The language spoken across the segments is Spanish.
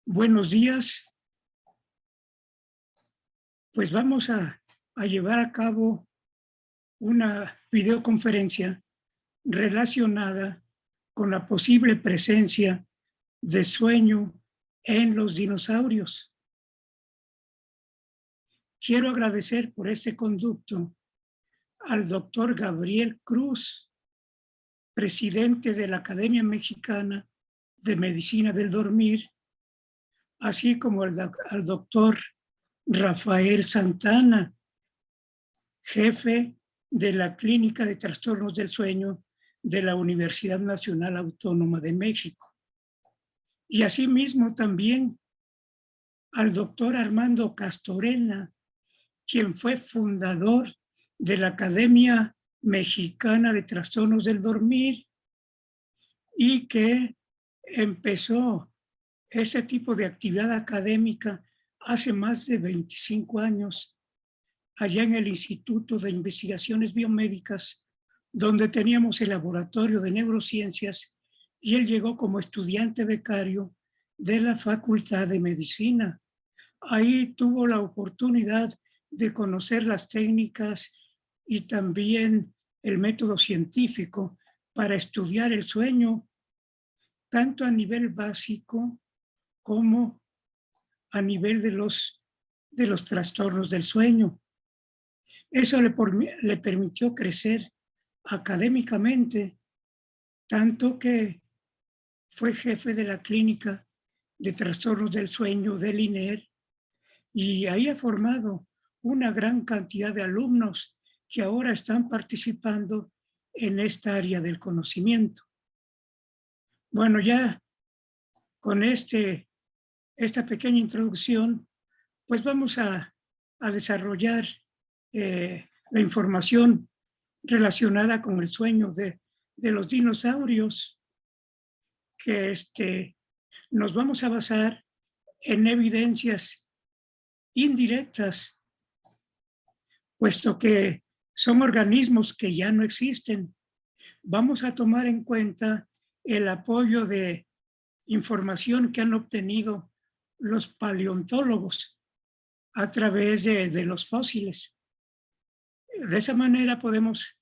Buenos días. Pues vamos a llevar a cabo una videoconferencia relacionada con la posible presencia de sueño en los dinosaurios. Quiero agradecer por este conducto al doctor Gabriel Cruz, presidente de la Academia Mexicana de Medicina del Dormir, así como al doctor Rafael Santana, jefe de la Clínica de Trastornos del Sueño de la Universidad Nacional Autónoma de México. Y asimismo también al doctor Armando Castorena, quien fue fundador de la Academia Mexicana de Trastornos del Dormir y que empezó este tipo de actividad académica hace más de 25 años, allá en el Instituto de Investigaciones Biomédicas, donde teníamos el laboratorio de neurociencias, y él llegó como estudiante becario de la Facultad de Medicina. Ahí tuvo la oportunidad de conocer las técnicas y también el método científico para estudiar el sueño, tanto a nivel básico como a nivel de los trastornos del sueño. Eso le permitió crecer académicamente, tanto que fue jefe de la Clínica de Trastornos del Sueño del INER, y ahí ha formado una gran cantidad de alumnos que ahora están participando en esta área del conocimiento. Bueno, ya con esta pequeña introducción, pues vamos a desarrollar la información relacionada con el sueño de los dinosaurios, que nos vamos a basar en evidencias indirectas, puesto que son organismos que ya no existen. Vamos a tomar en cuenta el apoyo de información que han obtenido los paleontólogos a través de los fósiles. De esa manera podemos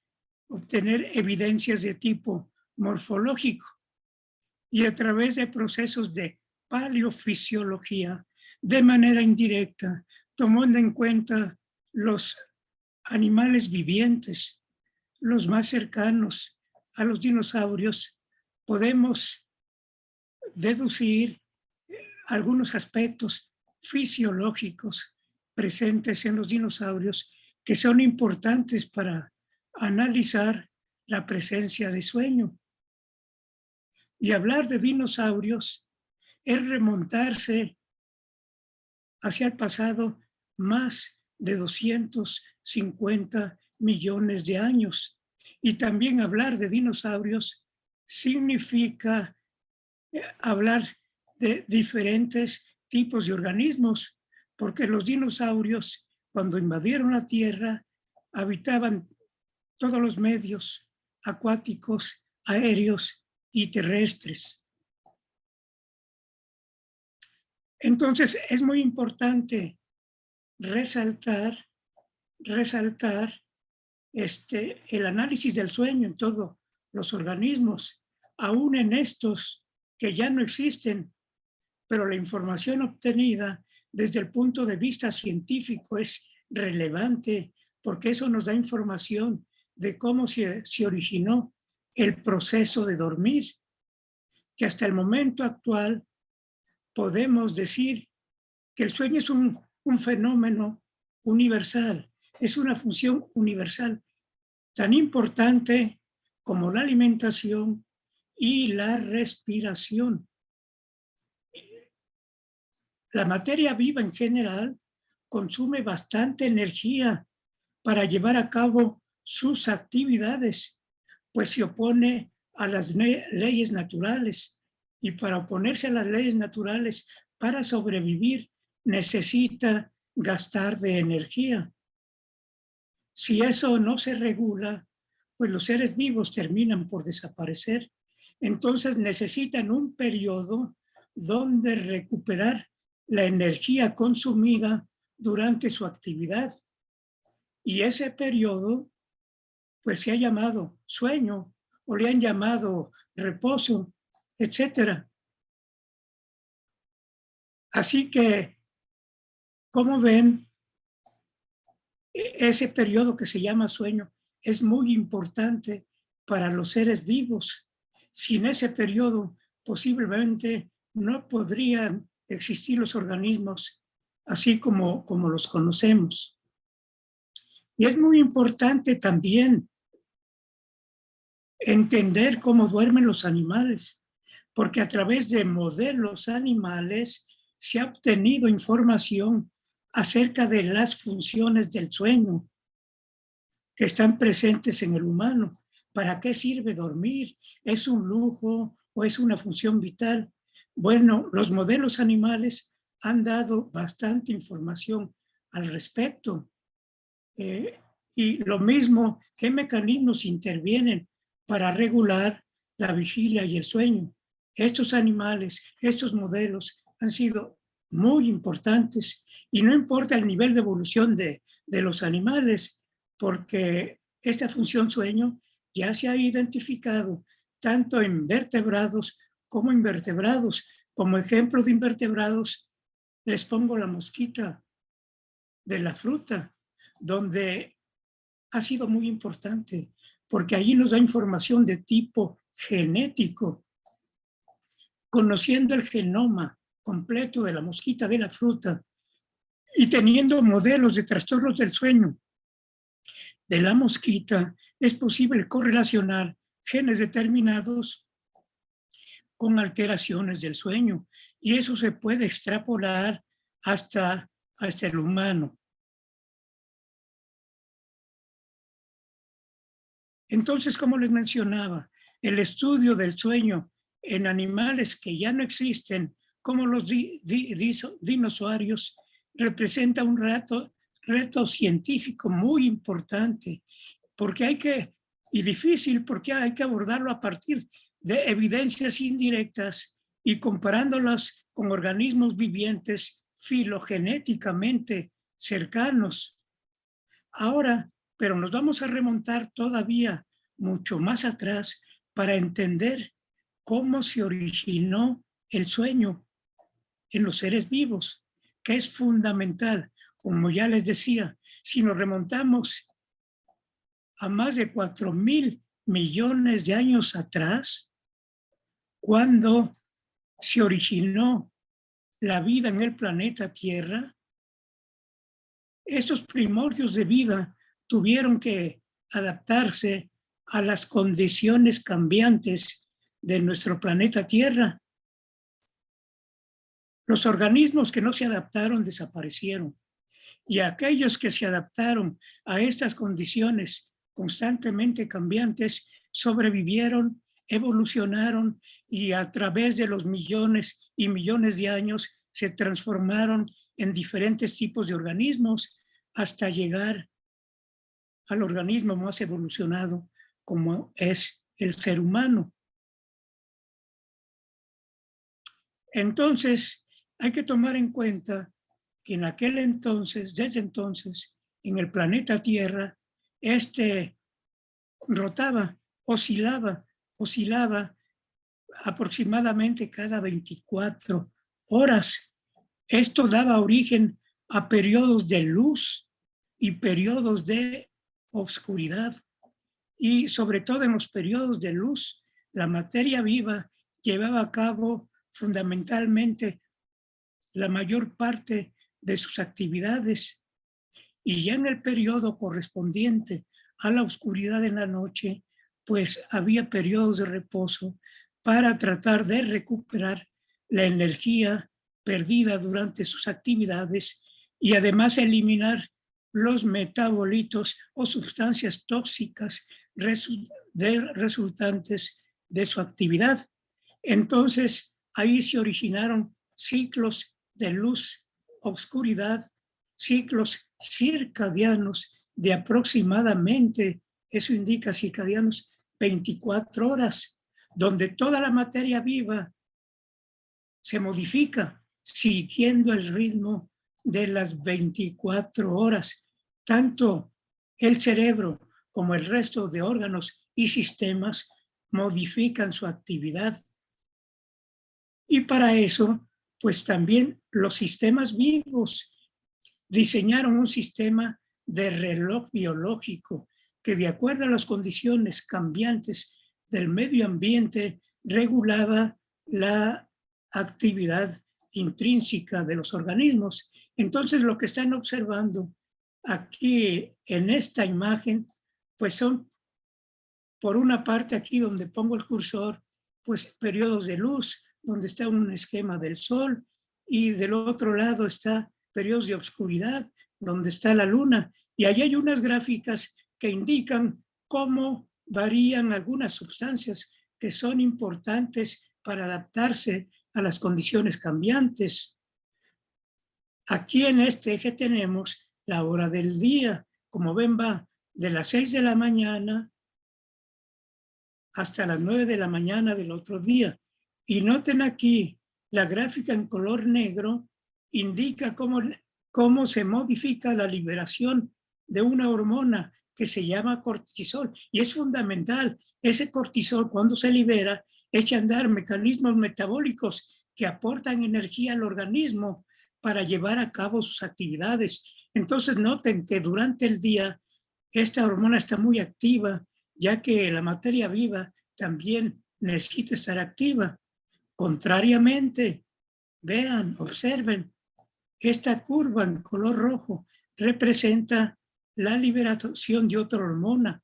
obtener evidencias de tipo morfológico y a través de procesos de paleofisiología, de manera indirecta, tomando en cuenta los animales vivientes, los más cercanos a los dinosaurios, podemos deducir algunos aspectos fisiológicos presentes en los dinosaurios que son importantes para analizar la presencia de sueño. Y hablar de dinosaurios es remontarse hacia el pasado más de 250 millones de años. Y también hablar de dinosaurios significa hablar de diferentes tipos de organismos, porque los dinosaurios, cuando invadieron la Tierra, habitaban todos los medios acuáticos, aéreos y terrestres. Entonces, es muy importante resaltar el análisis del sueño en todos los organismos, aún en estos que ya no existen, pero la información obtenida desde el punto de vista científico es relevante, porque eso nos da información de cómo se originó el proceso de dormir, que hasta el momento actual podemos decir que el sueño es un fenómeno universal, es una función universal, tan importante como la alimentación y la respiración. La materia viva en general consume bastante energía para llevar a cabo sus actividades, pues se opone a las leyes naturales, y para oponerse a las leyes naturales, para sobrevivir, necesita gastar de energía. Si eso no se regula, pues los seres vivos terminan por desaparecer. Entonces necesitan un periodo donde recuperar la energía consumida durante su actividad. Y ese periodo, pues se ha llamado sueño o le han llamado reposo, etcétera. Así que, como ven, ese periodo que se llama sueño es muy importante para los seres vivos. Sin ese periodo, posiblemente no podrían existir los organismos así como los conocemos. Y es muy importante también entender cómo duermen los animales, porque a través de modelos animales se ha obtenido información acerca de las funciones del sueño que están presentes en el humano. ¿Para qué sirve dormir? ¿Es un lujo o es una función vital? Bueno, los modelos animales han dado bastante información al respecto. Y lo mismo, ¿qué mecanismos intervienen para regular la vigilia y el sueño? Estos animales, estos modelos han sido muy importantes y no importa el nivel de evolución de los animales, porque esta función sueño ya se ha identificado tanto en vertebrados como invertebrados. Como ejemplo de invertebrados, les pongo la mosquita de la fruta, donde ha sido muy importante, porque allí nos da información de tipo genético. Conociendo el genoma completo de la mosquita de la fruta y teniendo modelos de trastornos del sueño de la mosquita, es posible correlacionar genes determinados con alteraciones del sueño. Y eso se puede extrapolar hasta el humano. Entonces, como les mencionaba, el estudio del sueño en animales que ya no existen, como los dinosaurios, representa un reto científico muy importante, y difícil, porque hay que abordarlo a partir de evidencias indirectas y comparándolas con organismos vivientes filogenéticamente cercanos. Ahora, pero nos vamos a remontar todavía mucho más atrás para entender cómo se originó el sueño en los seres vivos, que es fundamental. Como ya les decía, si nos remontamos a más de 4.000 millones de años atrás, cuando se originó la vida en el planeta Tierra, estos primordios de vida tuvieron que adaptarse a las condiciones cambiantes de nuestro planeta Tierra. Los organismos que no se adaptaron desaparecieron y aquellos que se adaptaron a estas condiciones constantemente cambiantes sobrevivieron, evolucionaron y a través de los millones y millones de años se transformaron en diferentes tipos de organismos hasta llegar al organismo más evolucionado como es el ser humano. Entonces, hay que tomar en cuenta que en aquel entonces, desde entonces, en el planeta Tierra, rotaba, oscilaba aproximadamente cada 24 horas. Esto daba origen a periodos de luz y periodos de oscuridad. Y sobre todo en los periodos de luz, la materia viva llevaba a cabo fundamentalmente la mayor parte de sus actividades. Y ya en el periodo correspondiente a la oscuridad en la noche, pues había periodos de reposo para tratar de recuperar la energía perdida durante sus actividades y además eliminar los metabolitos o sustancias tóxicas resultantes de su actividad. Entonces, ahí se originaron ciclos de luz, oscuridad, ciclos circadianos de aproximadamente, eso indica circadianos, 24 horas, donde toda la materia viva se modifica siguiendo el ritmo de las 24 horas. Tanto el cerebro como el resto de órganos y sistemas modifican su actividad. Y para eso, pues también los sistemas vivos diseñaron un sistema de reloj biológico que, de acuerdo a las condiciones cambiantes del medio ambiente, regulaba la actividad intrínseca de los organismos. Entonces, lo que están observando aquí en esta imagen, pues son, por una parte aquí donde pongo el cursor, pues periodos de luz, donde está un esquema del sol, y del otro lado está periodos de oscuridad, donde está la luna. Y ahí hay unas gráficas que indican cómo varían algunas sustancias que son importantes para adaptarse a las condiciones cambiantes. Aquí en este eje tenemos la hora del día. Como ven, va de las 6 de la mañana hasta las 9 de la mañana del otro día. Y noten aquí, la gráfica en color negro indica cómo se modifica la liberación de una hormona que se llama cortisol. Y es fundamental, ese cortisol cuando se libera echa a andar mecanismos metabólicos que aportan energía al organismo para llevar a cabo sus actividades. Entonces noten que durante el día esta hormona está muy activa, ya que la materia viva también necesita estar activa. Contrariamente, vean, observen, esta curva en color rojo representa la liberación de otra hormona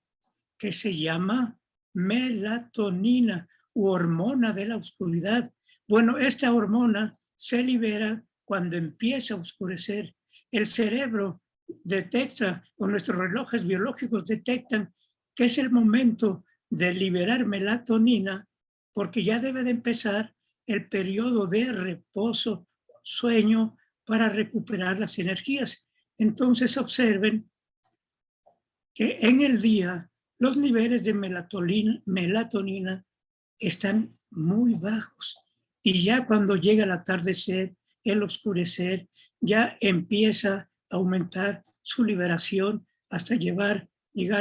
que se llama melatonina u hormona de la oscuridad. Bueno, esta hormona se libera cuando empieza a oscurecer. El cerebro detecta, o nuestros relojes biológicos detectan que es el momento de liberar melatonina porque ya debe de empezar el periodo de reposo, sueño, para recuperar las energías. Entonces observen que en el día los niveles de melatonina están muy bajos y ya cuando llega el atardecer, el oscurecer, ya empieza a aumentar su liberación hasta llegar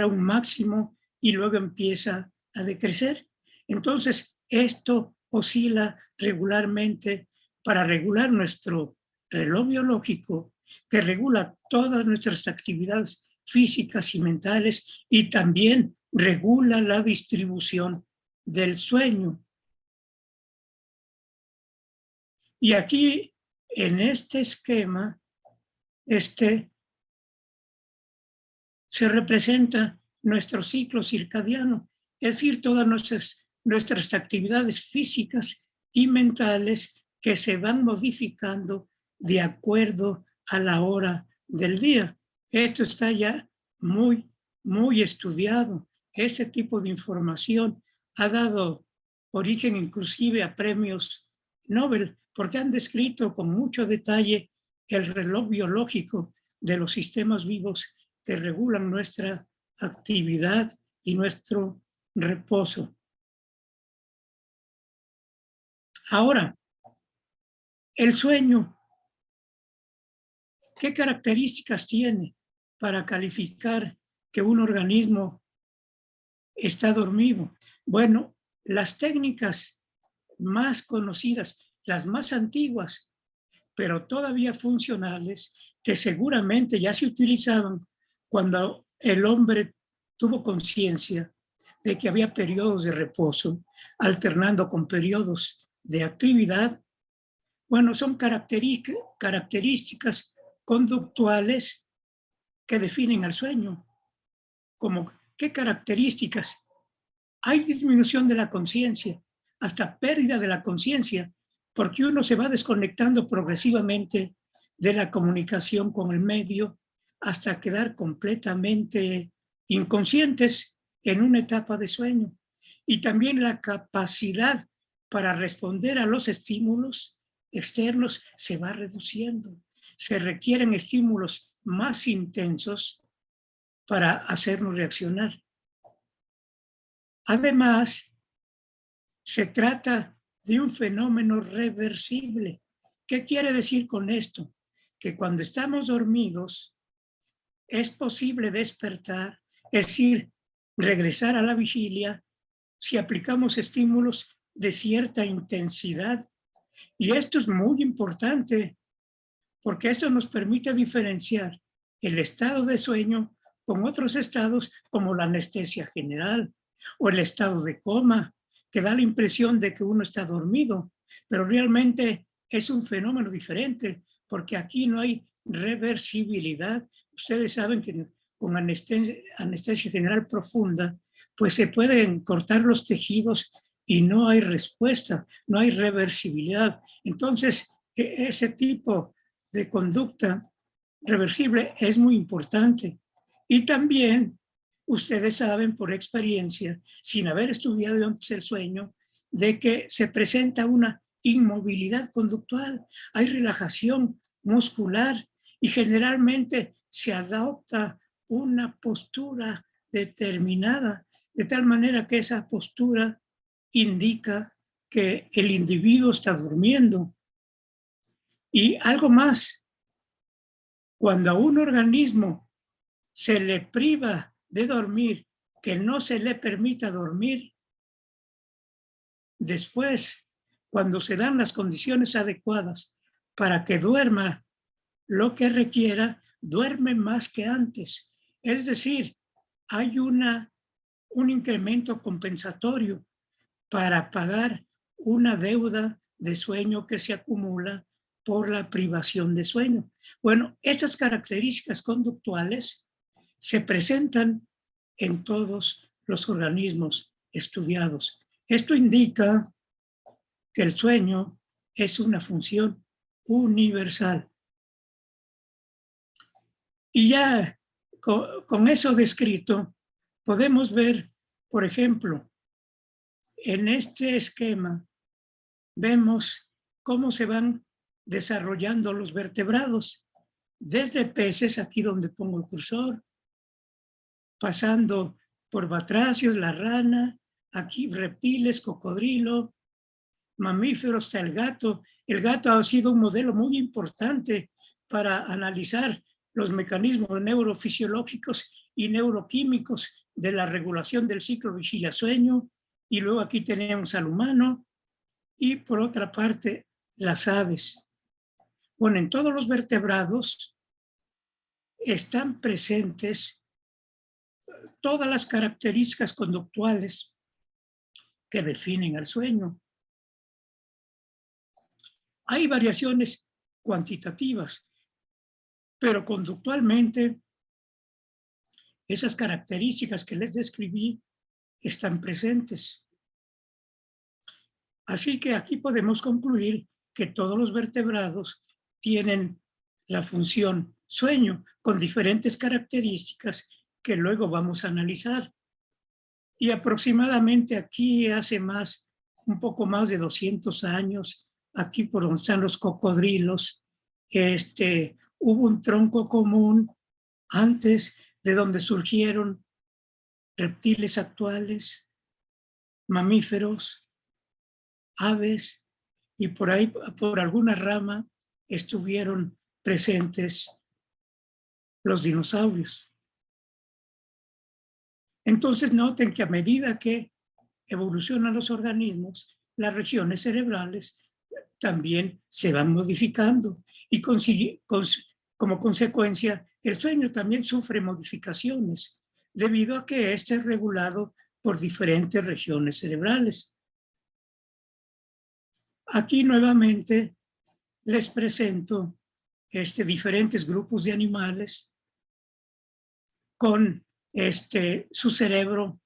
a un máximo y luego empieza a decrecer. Entonces, esto oscila regularmente para regular nuestro reloj biológico que regula todas nuestras actividades físicas y mentales y también regula la distribución del sueño. Y aquí, en este esquema, se representa nuestro ciclo circadiano, es decir, todas nuestras actividades físicas y mentales que se van modificando de acuerdo a la hora del día. Esto está ya muy, muy estudiado. Este tipo de información ha dado origen inclusive a premios Nobel, porque han descrito con mucho detalle el reloj biológico de los sistemas vivos que regulan nuestra actividad y nuestro reposo. Ahora, el sueño, ¿qué características tiene para calificar que un organismo está dormido? Bueno, las técnicas más conocidas, las más antiguas, pero todavía funcionales, que seguramente ya se utilizaban cuando el hombre tuvo conciencia de que había periodos de reposo, alternando con periodos de actividad. Bueno, son características conductuales que definen al sueño. Como, ¿qué características? Hay disminución de la conciencia, hasta pérdida de la conciencia, porque uno se va desconectando progresivamente de la comunicación con el medio hasta quedar completamente inconscientes en una etapa de sueño. Y también la capacidad para responder a los estímulos externos se va reduciendo. Se requieren estímulos más intensos para hacernos reaccionar. Además, se trata de un fenómeno reversible. ¿Qué quiere decir con esto? Que cuando estamos dormidos es posible despertar, es decir, regresar a la vigilia si aplicamos estímulos de cierta intensidad. Y esto es muy importante porque esto nos permite diferenciar el estado de sueño con otros estados como la anestesia general o el estado de coma, que da la impresión de que uno está dormido, pero realmente es un fenómeno diferente porque aquí no hay reversibilidad. Ustedes saben que con anestesia general profunda, pues se pueden cortar los tejidos y no hay respuesta, no hay reversibilidad. Entonces, ese tipo de conducta reversible es muy importante. Y también, ustedes saben por experiencia, sin haber estudiado antes el sueño, de que se presenta una inmovilidad conductual, hay relajación muscular y generalmente se adopta una postura determinada, de tal manera que esa postura indica que el individuo está durmiendo. Y algo más, cuando a un organismo se le priva de dormir, que no se le permita dormir, después, cuando se dan las condiciones adecuadas para que duerma lo que requiera, duerme más que antes. Es decir, hay un incremento compensatorio para pagar una deuda de sueño que se acumula por la privación de sueño. Bueno, estas características conductuales se presentan en todos los organismos estudiados. Esto indica que el sueño es una función universal. Y ya con eso descrito, podemos ver, por ejemplo, en este esquema, vemos cómo se van desarrollando los vertebrados, desde peces, aquí donde pongo el cursor, pasando por batracios, la rana, aquí reptiles, cocodrilo, mamíferos, hasta el gato. El gato ha sido un modelo muy importante para analizar los mecanismos neurofisiológicos y neuroquímicos de la regulación del ciclo vigilia-sueño. Y luego aquí tenemos al humano y por otra parte las aves. Bueno, en todos los vertebrados están presentes todas las características conductuales que definen el sueño. Hay variaciones cuantitativas, pero conductualmente esas características que les describí están presentes. Así que aquí podemos concluir que todos los vertebrados tienen la función sueño con diferentes características que luego vamos a analizar. Y aproximadamente aquí hace un poco más de 200 años, aquí por donde están los cocodrilos, hubo un tronco común antes de donde surgieron reptiles actuales, mamíferos, aves, y por ahí, por alguna rama, estuvieron presentes los dinosaurios. Entonces noten que a medida que evolucionan los organismos, las regiones cerebrales también se van modificando y como consecuencia el sueño también sufre modificaciones debido a que este es regulado por diferentes regiones cerebrales. Aquí nuevamente les presento diferentes grupos de animales con su cerebro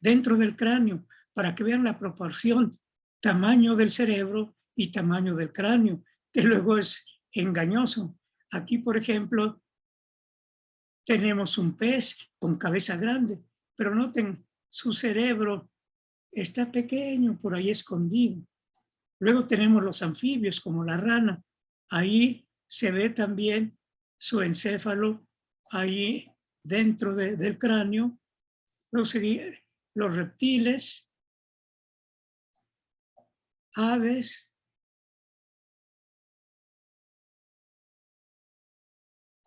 dentro del cráneo para que vean la proporción tamaño del cerebro y tamaño del cráneo, que luego es engañoso. Aquí, por ejemplo, tenemos un pez con cabeza grande, pero noten, su cerebro está pequeño, por ahí escondido. Luego tenemos los anfibios, como la rana. Ahí se ve también su encéfalo, ahí dentro del cráneo. Los reptiles, aves,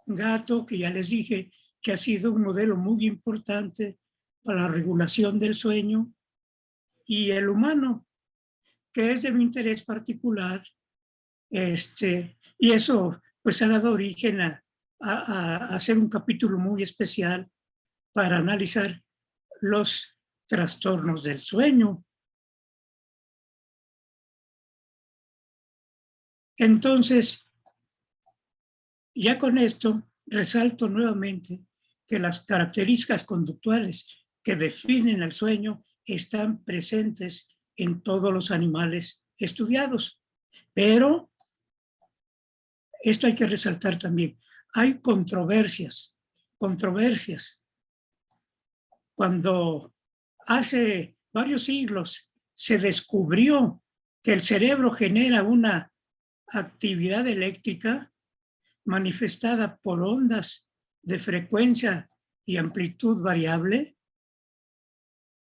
gato, que ya les dije que ha sido un modelo muy importante para la regulación del sueño, y el humano, que es de mi interés particular, y eso pues ha dado origen a hacer un capítulo muy especial para analizar los trastornos del sueño. Entonces, ya con esto resalto nuevamente que las características conductuales que definen el sueño están presentes en todos los animales estudiados. Pero esto hay que resaltar también. Hay controversias. Cuando hace varios siglos se descubrió que el cerebro genera una actividad eléctrica manifestada por ondas de frecuencia y amplitud variable,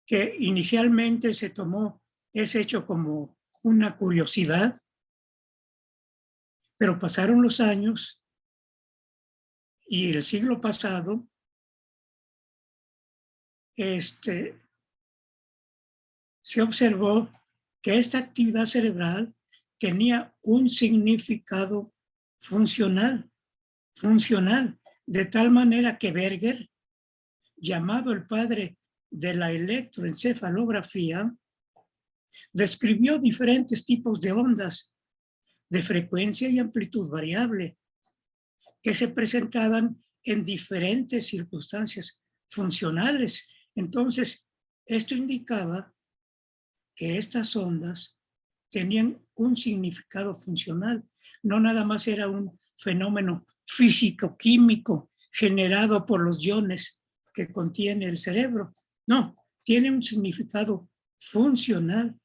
que inicialmente se tomó ese hecho como una curiosidad, pero pasaron los años y el siglo pasado se observó que esta actividad cerebral tenía un significado funcional, de tal manera que Berger, llamado el padre de la electroencefalografía, describió diferentes tipos de ondas de frecuencia y amplitud variable que se presentaban en diferentes circunstancias funcionales. Entonces, esto indicaba que estas ondas tenían un significado funcional, no nada más era un fenómeno físico-químico generado por los iones que contiene el cerebro. No, tiene un significado funcional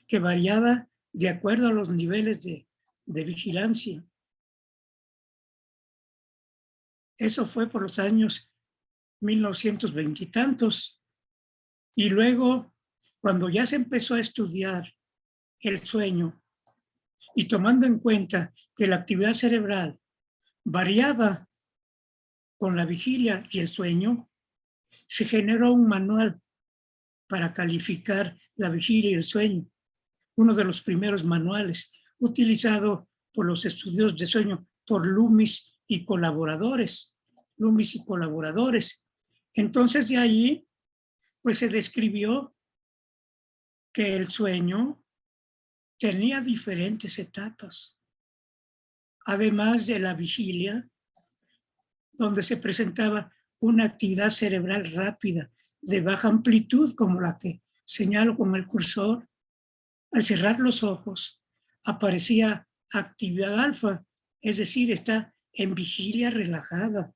que variaba de acuerdo a los niveles de vigilancia. Eso fue por los años 1920 y tantos. Y luego, cuando ya se empezó a estudiar el sueño y tomando en cuenta que la actividad cerebral variaba con la vigilia y el sueño, se generó un manual para calificar la vigilia y el sueño. Uno de los primeros manuales utilizado por los estudios de sueño, por Loomis y colaboradores. Entonces de ahí, pues se describió que el sueño tenía diferentes etapas. Además de la vigilia, donde se presentaba una actividad cerebral rápida de baja amplitud, como la que señalo con el cursor, al cerrar los ojos aparecía actividad alfa, es decir, está en vigilia relajada,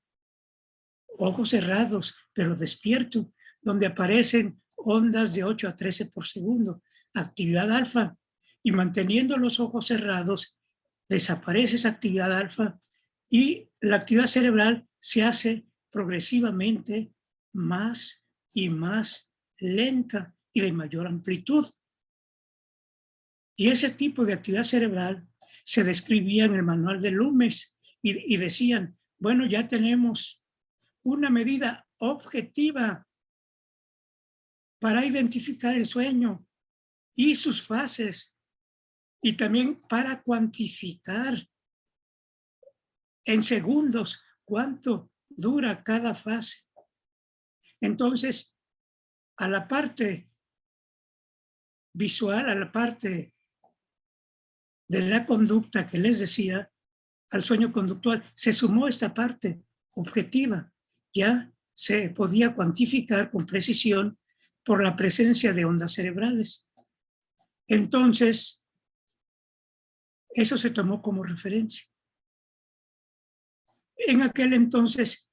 ojos cerrados, pero despierto, donde aparecen ondas de 8 a 13 por segundo, actividad alfa, y manteniendo los ojos cerrados, desaparece esa actividad alfa y la actividad cerebral se hace progresivamente más y más lenta y de mayor amplitud. Y ese tipo de actividad cerebral se describía en el manual de Loomis y decían, bueno, ya tenemos una medida objetiva para identificar el sueño y sus fases, y también para cuantificar en segundos cuánto dura cada fase. Entonces, a la parte visual, a la parte de la conducta que les decía, al sueño conductual, se sumó esta parte objetiva. Ya se podía cuantificar con precisión por la presencia de ondas cerebrales. Entonces, eso se tomó como referencia. En aquel entonces,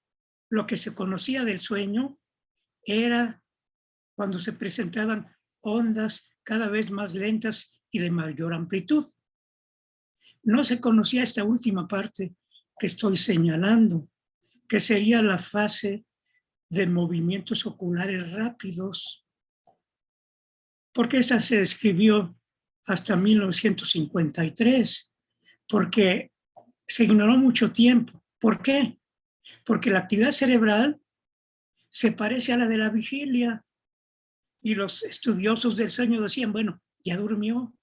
lo que se conocía del sueño era cuando se presentaban ondas cada vez más lentas y de mayor amplitud. No se conocía esta última parte que estoy señalando, que sería la fase de movimientos oculares rápidos, porque esta se describió hasta 1953, porque se ignoró mucho tiempo. ¿Por qué? Porque la actividad cerebral se parece a la de la vigilia y los estudiosos del sueño decían, bueno, ya durmió,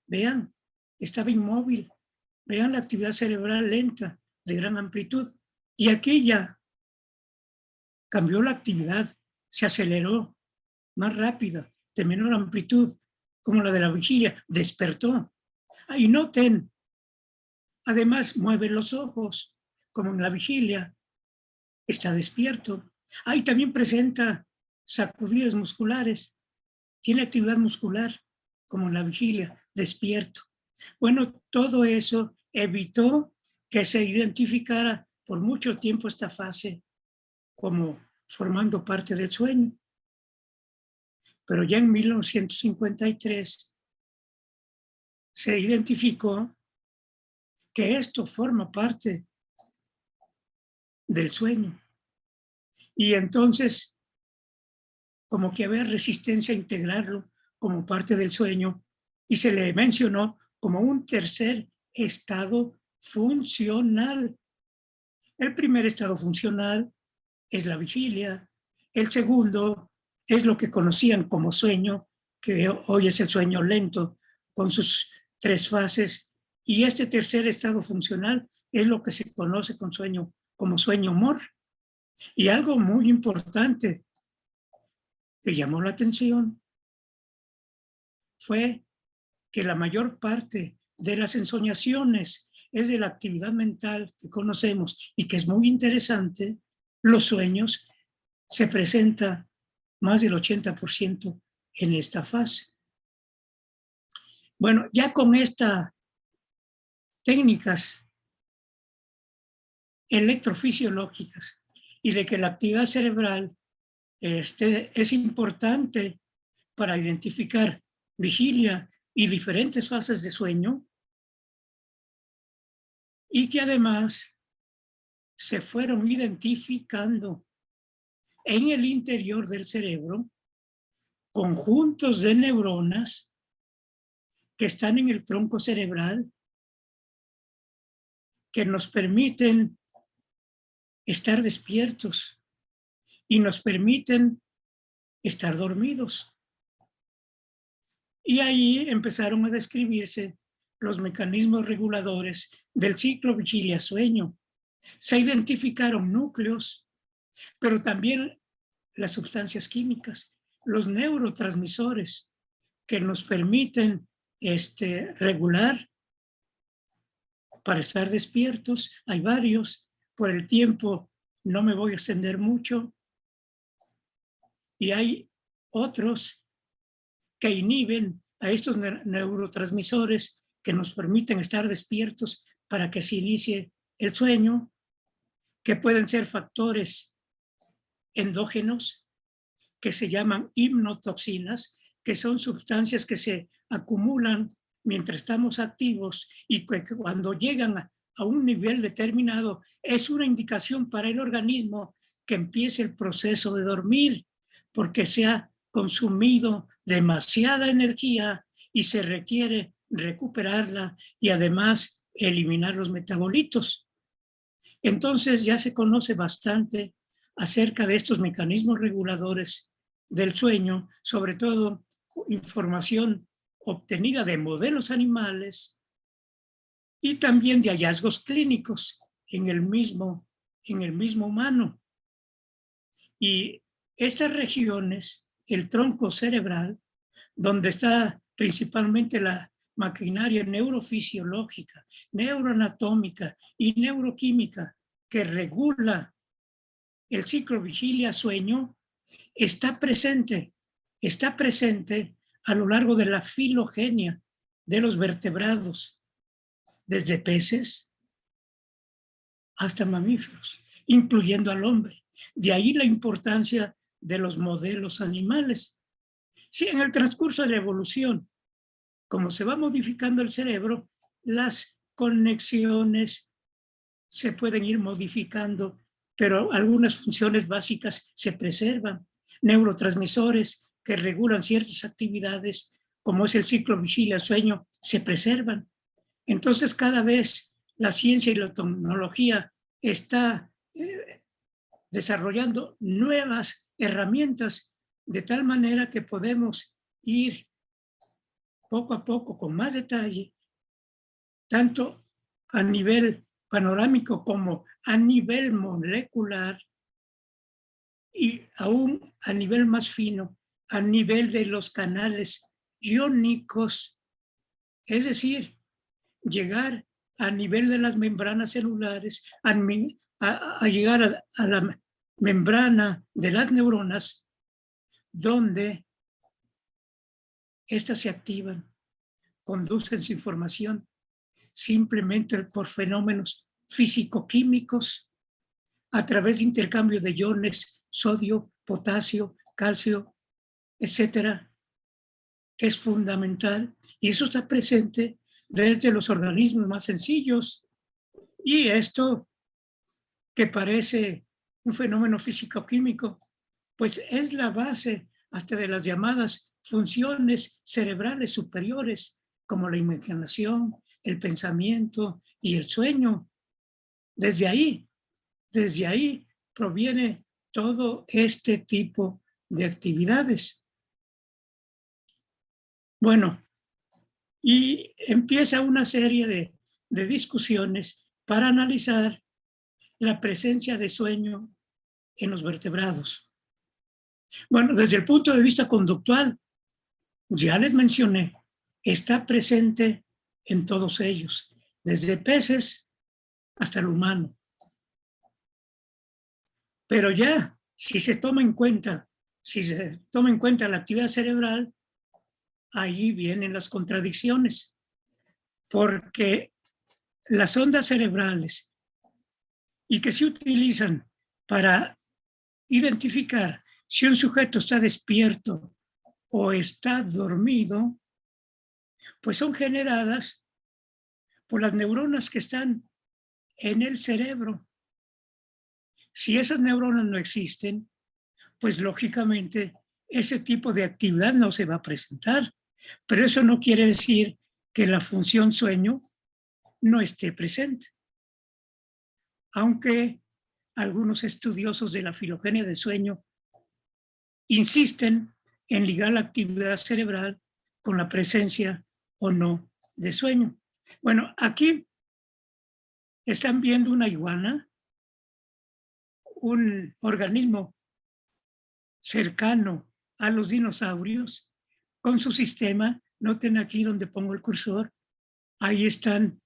vean, estaba inmóvil, vean la actividad cerebral lenta, de gran amplitud, y aquí ya cambió la actividad, se aceleró, más rápida, de menor amplitud, como la de la vigilia, despertó. Ahí noten, además mueve los ojos, como en la vigilia, está despierto. Ahí también presenta sacudidas musculares, tiene actividad muscular, como en la vigilia, despierto. Bueno, todo eso evitó que se identificara por mucho tiempo esta fase como formando parte del sueño. Pero ya en 1953 se identificó que esto forma parte del sueño. Y entonces, como que había resistencia a integrarlo como parte del sueño, y se le mencionó como un tercer estado funcional. El primer estado funcional es la vigilia, el segundo es lo que conocían como sueño, que hoy es el sueño lento, con sus 3 fases, y este tercer estado funcional es lo que se conoce como sueño MOR. Y algo muy importante que llamó la atención fue que la mayor parte de las ensoñaciones es de la actividad mental que conocemos y que es muy interesante. Los sueños se presenta más del 80% en esta fase. Bueno, ya con estas técnicas electrofisiológicas y de que la actividad cerebral es importante para identificar vigilia y diferentes fases de sueño, y que además se fueron identificando en el interior del cerebro conjuntos de neuronas que están en el tronco cerebral que nos permiten estar despiertos y nos permiten estar dormidos. Y ahí empezaron a describirse los mecanismos reguladores del ciclo vigilia-sueño. Se identificaron núcleos, pero también las sustancias químicas, los neurotransmisores que nos permiten regular para estar despiertos. Hay varios, por el tiempo no me voy a extender mucho, y hay otros que inhiben a estos neurotransmisores que nos permiten estar despiertos para que se inicie el sueño, que pueden ser factores endógenos que se llaman hipnotoxinas, que son sustancias que se acumulan mientras estamos activos y que cuando llegan a un nivel determinado es una indicación para el organismo que empiece el proceso de dormir, porque se ha consumido demasiada energía y se requiere recuperarla y además eliminar los metabolitos. Entonces ya se conoce bastante acerca de estos mecanismos reguladores del sueño, sobre todo información obtenida de modelos animales y también de hallazgos clínicos en el mismo humano. Y estas regiones, el tronco cerebral, donde está principalmente la maquinaria neurofisiológica, neuroanatómica y neuroquímica que regula el ciclo vigilia-sueño, está presente a lo largo de la filogenia de los vertebrados, desde peces hasta mamíferos, incluyendo al hombre. De ahí la importancia de los modelos animales. Si en el transcurso de la evolución, como se va modificando el cerebro, las conexiones se pueden ir modificando, pero algunas funciones básicas se preservan. Neurotransmisores que regulan ciertas actividades como es el ciclo vigilia-sueño, se preservan. Entonces, cada vez la ciencia y la tecnología está desarrollando nuevas herramientas de tal manera que podemos ir poco a poco con más detalle, tanto a nivel panorámico como a nivel molecular y aún a nivel más fino, a nivel de los canales iónicos, es decir, llegar a nivel de las membranas celulares, a llegar a la membrana de las neuronas, donde estas se activan, conducen su información simplemente por fenómenos físico-químicos a través de intercambio de iones, sodio, potasio, calcio, etcétera, que es fundamental. Y eso está presente desde los organismos más sencillos. Y esto, que parece un fenómeno físico-químico, pues es la base hasta de las llamadas funciones cerebrales superiores, como la imaginación, el pensamiento y el sueño. Desde ahí proviene todo este tipo de actividades. Bueno, y empieza una serie de discusiones para analizar la presencia de sueño en los vertebrados. Bueno, desde el punto de vista conductual, ya les mencioné, está presente en todos ellos, desde peces hasta el humano. Pero ya, si se toma en cuenta la actividad cerebral, ahí vienen las contradicciones, porque las ondas cerebrales y que se utilizan para identificar si un sujeto está despierto o está dormido, pues son generadas por las neuronas que están en el cerebro. Si esas neuronas no existen, pues lógicamente ese tipo de actividad no se va a presentar. Pero eso no quiere decir que la función sueño no esté presente. Aunque algunos estudiosos de la filogenia de sueño insisten en ligar la actividad cerebral con la presencia o no de sueño. Bueno, aquí están viendo una iguana, un organismo cercano a los dinosaurios, con su sistema. Noten aquí donde pongo el cursor, ahí están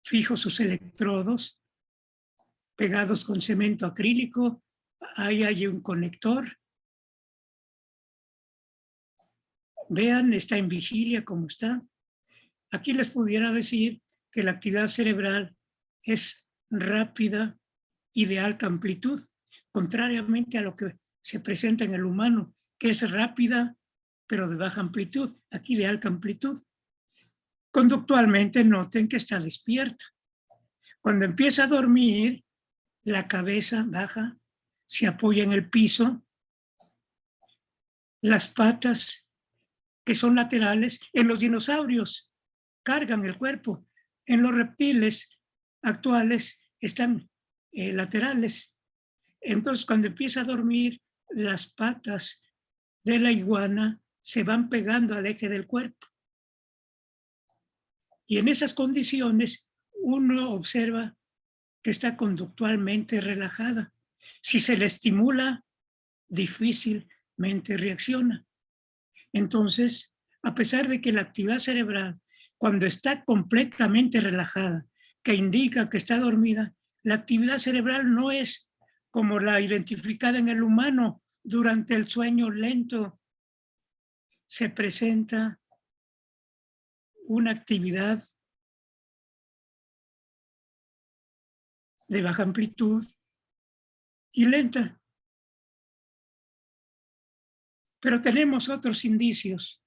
fijos sus electrodos, pegados con cemento acrílico, ahí hay un conector. Vean, está en vigilia como está. Aquí les pudiera decir que la actividad cerebral es rápida y de alta amplitud, contrariamente a lo que se presenta en el humano, que es rápida pero de baja amplitud, aquí de alta amplitud. Conductualmente noten que está despierta. Cuando empieza a dormir, la cabeza baja, se apoya en el piso, las patas, que son laterales, en los dinosaurios cargan el cuerpo, en los reptiles actuales están laterales. Entonces, cuando empieza a dormir, las patas de la iguana se van pegando al eje del cuerpo. Y en esas condiciones, uno observa que está conductualmente relajada. Si se le estimula, difícilmente reacciona. Entonces, a pesar de que la actividad cerebral, cuando está completamente relajada, que indica que está dormida, la actividad cerebral no es como la identificada en el humano durante el sueño lento. Se presenta una actividad de baja amplitud y lenta. Pero tenemos otros indicios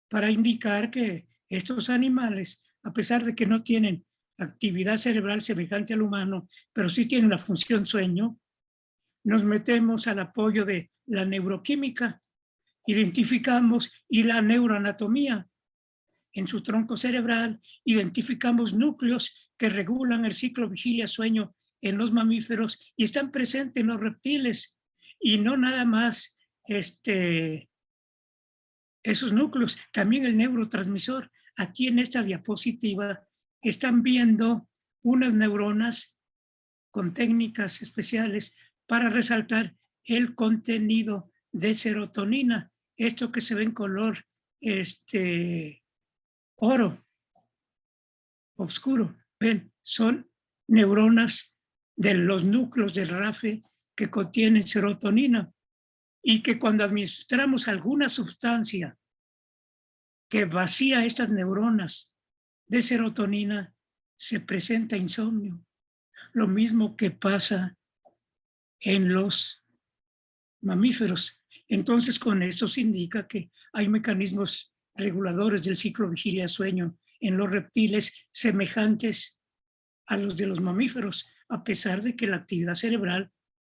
para indicar que estos animales, a pesar de que no tienen actividad cerebral semejante al humano, pero sí tienen la función sueño, nos metemos al apoyo de la neuroquímica Identificamos y la neuroanatomía. En su tronco cerebral identificamos núcleos que regulan el ciclo vigilia-sueño en los mamíferos y están presentes en los reptiles. Y no nada más esos núcleos, también el neurotransmisor. Aquí en esta diapositiva están viendo unas neuronas con técnicas especiales para resaltar el contenido de serotonina. Esto que se ve en color oro oscuro, ven, son neuronas de los núcleos del RAFE que contienen serotonina y que cuando administramos alguna sustancia que vacía estas neuronas de serotonina, se presenta insomnio. Lo mismo que pasa en los mamíferos. Entonces, con esto se indica que hay mecanismos reguladores del ciclo vigilia-sueño en los reptiles semejantes a los de los mamíferos, a pesar de que la actividad cerebral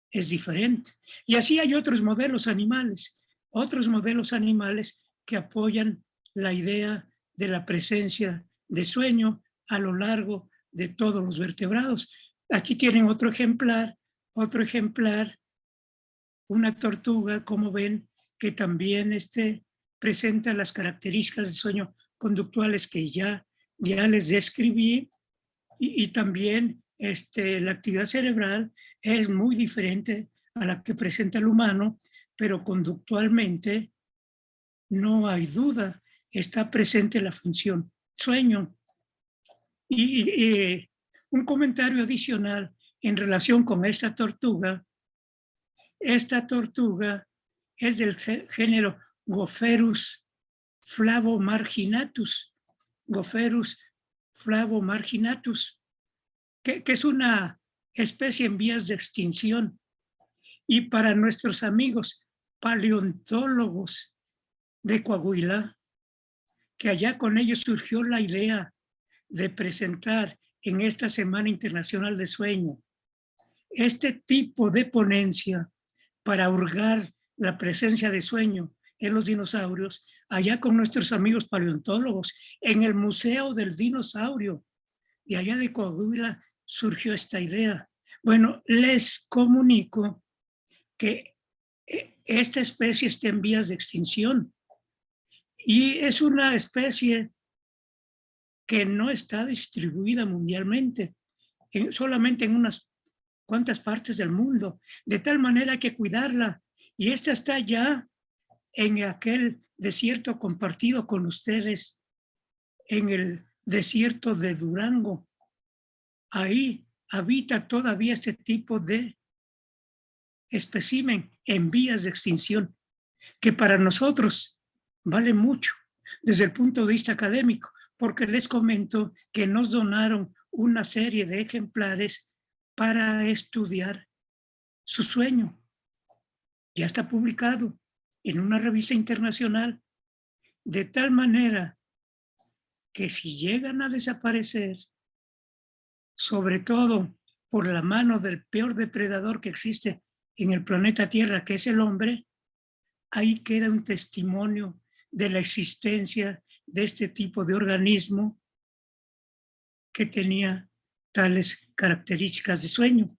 es diferente. Y así hay otros modelos animales que apoyan la idea de la presencia de sueño a lo largo de todos los vertebrados. Aquí tienen otro ejemplar, una tortuga, como ven, que también presenta las características de sueño conductuales que ya les describí, y también la actividad cerebral es muy diferente a la que presenta el humano, pero conductualmente no hay duda, está presente la función sueño. Y un comentario adicional en relación con esta tortuga es del género Gopherus flavomarginatus, que es una especie en vías de extinción. Y para nuestros amigos paleontólogos de Coahuila, que allá con ellos surgió la idea de presentar en esta Semana Internacional de Sueño este tipo de ponencia para hurgar la presencia de sueño en los dinosaurios, allá con nuestros amigos paleontólogos, en el Museo del Dinosaurio, de allá de Coahuila surgió esta idea. Bueno, les comunico que esta especie está en vías de extinción y es una especie que no está distribuida mundialmente, solamente en unas cuantas partes del mundo, de tal manera que cuidarla. Y esta está ya en aquel desierto compartido con ustedes, en el desierto de Durango. Ahí habita todavía este tipo de espécimen en vías de extinción, que para nosotros vale mucho desde el punto de vista académico, porque les comento que nos donaron una serie de ejemplares para estudiar su sueño. Ya está publicado en una revista internacional, de tal manera que si llegan a desaparecer, sobre todo por la mano del peor depredador que existe en el planeta Tierra, que es el hombre, ahí queda un testimonio de la existencia de este tipo de organismo que tenía tales características de sueño.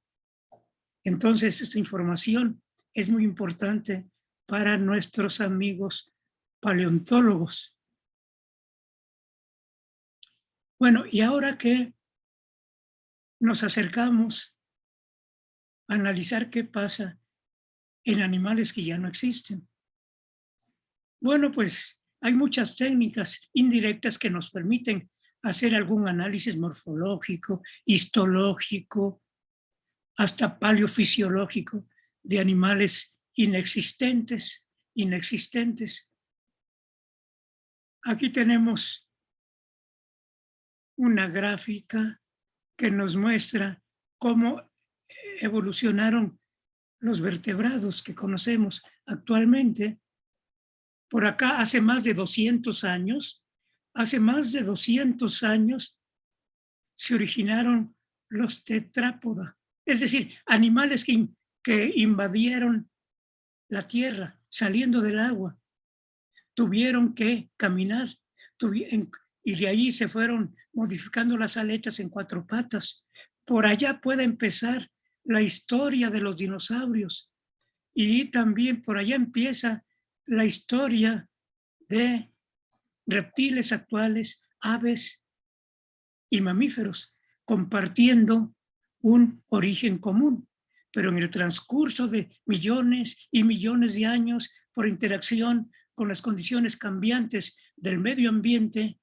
Entonces, esta información es muy importante para nuestros amigos paleontólogos. Bueno, y ahora que nos acercamos a analizar qué pasa en animales que ya no existen. Bueno, pues hay muchas técnicas indirectas que nos permiten hacer algún análisis morfológico, histológico, hasta paleofisiológico de animales inexistentes. Aquí tenemos una gráfica que nos muestra cómo evolucionaron los vertebrados que conocemos actualmente. Por acá, hace más de 200 años, se originaron los tetrápoda, es decir, animales que invadieron la tierra saliendo del agua. tuvieron que caminar y de ahí se fueron modificando las aletas en 4 patas. Por allá puede empezar la historia de los dinosaurios y también por allá empieza la historia de reptiles actuales, aves y mamíferos, compartiendo un origen común. Pero en el transcurso de millones y millones de años, por interacción con las condiciones cambiantes del medio ambiente,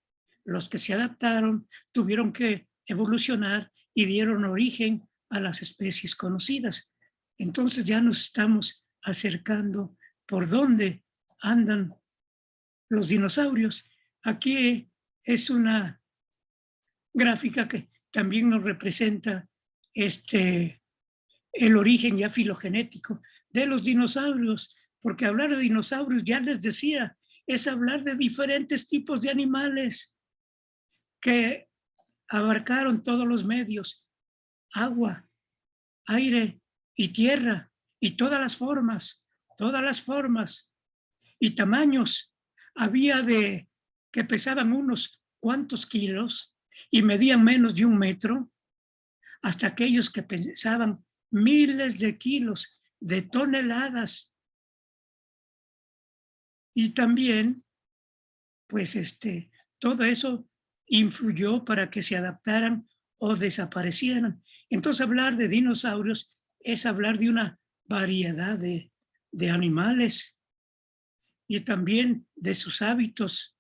los que se adaptaron tuvieron que evolucionar y dieron origen a las especies conocidas. Entonces ya nos estamos acercando por dónde andan los dinosaurios. Aquí es una gráfica que también nos representa el origen ya filogenético de los dinosaurios, porque hablar de dinosaurios, ya les decía, es hablar de diferentes tipos de animales que abarcaron todos los medios, agua, aire y tierra, y todas las formas y tamaños. Había de que pesaban unos cuantos kilos y medían menos de 1 metro, hasta aquellos que pesaban miles de kilos, de toneladas. Y también, pues todo eso influyó para que se adaptaran o desaparecieran. Entonces hablar de dinosaurios es hablar de una variedad de animales y también de sus hábitos,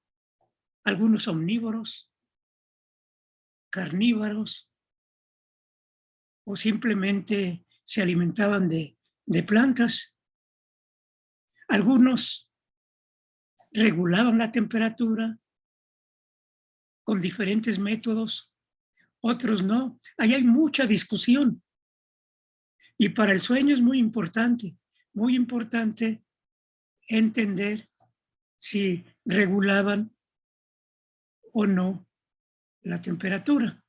algunos omnívoros, carnívoros, o simplemente se alimentaban de plantas. Algunos regulaban la temperatura con diferentes métodos, otros no. Ahí hay mucha discusión. Y para el sueño es muy importante entender si regulaban o no la temperatura.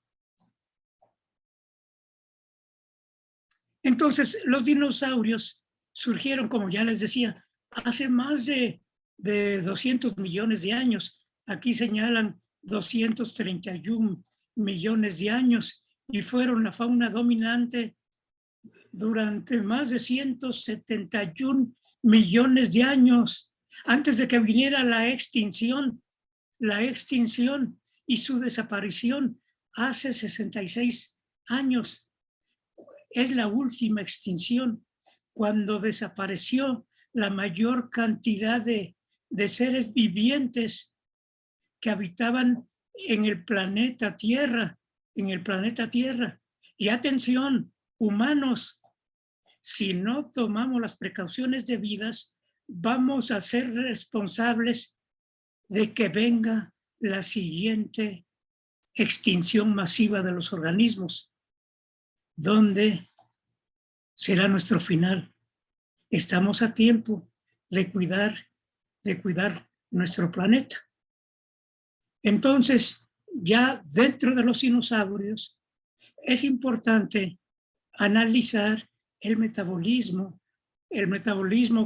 Entonces, los dinosaurios surgieron, como ya les decía, hace más de 200 millones de años. Aquí señalan 231 millones de años y fueron la fauna dominante durante más de 171 millones de años, antes de que viniera la extinción y su desaparición hace 66 años. Es la última extinción, cuando desapareció la mayor cantidad de seres vivientes que habitaban en el planeta Tierra, Y atención, humanos, si no tomamos las precauciones debidas, vamos a ser responsables de que venga la siguiente extinción masiva de los organismos, donde será nuestro final. Estamos a tiempo de cuidar nuestro planeta. Entonces, ya dentro de los dinosaurios, es importante analizar el metabolismo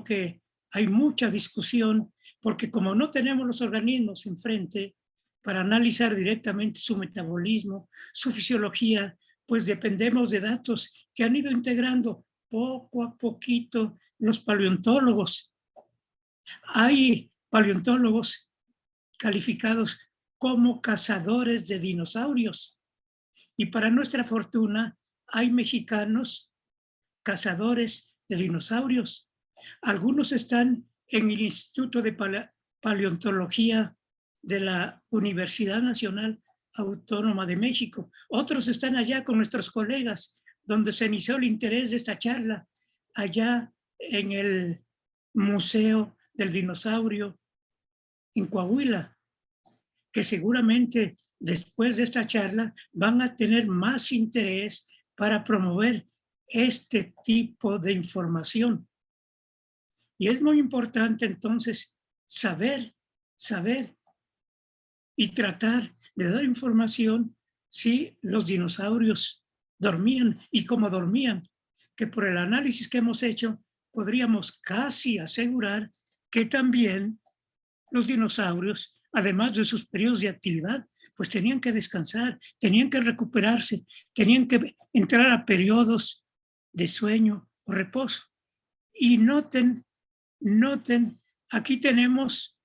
que hay mucha discusión, porque como no tenemos los organismos enfrente para analizar directamente su metabolismo, su fisiología, pues dependemos de datos que han ido integrando poco a poquito los paleontólogos. Hay paleontólogos calificados como cazadores de dinosaurios. Y para nuestra fortuna, hay mexicanos cazadores de dinosaurios. Algunos están en el Instituto de Paleontología de la Universidad Nacional Autónoma de México. Otros están allá con nuestros colegas, donde se inició el interés de esta charla, allá en el Museo del Dinosaurio en Coahuila, que seguramente después de esta charla van a tener más interés para promover este tipo de información. Y es muy importante entonces saber y tratar de dar información si los dinosaurios dormían y cómo dormían, que por el análisis que hemos hecho podríamos casi asegurar que también los dinosaurios, además de sus periodos de actividad, pues tenían que descansar, tenían que recuperarse, tenían que entrar a periodos de sueño o reposo. Y noten, aquí tenemos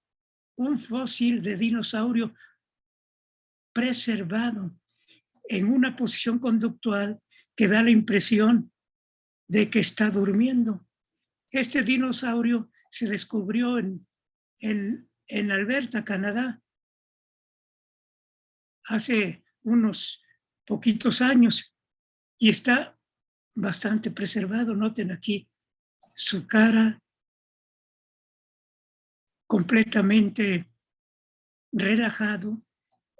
un fósil de dinosaurio preservado en una posición conductual que da la impresión de que está durmiendo. Este dinosaurio se descubrió en Alberta, Canadá, hace unos poquitos años y está bastante preservado. Noten aquí su cara completamente relajado.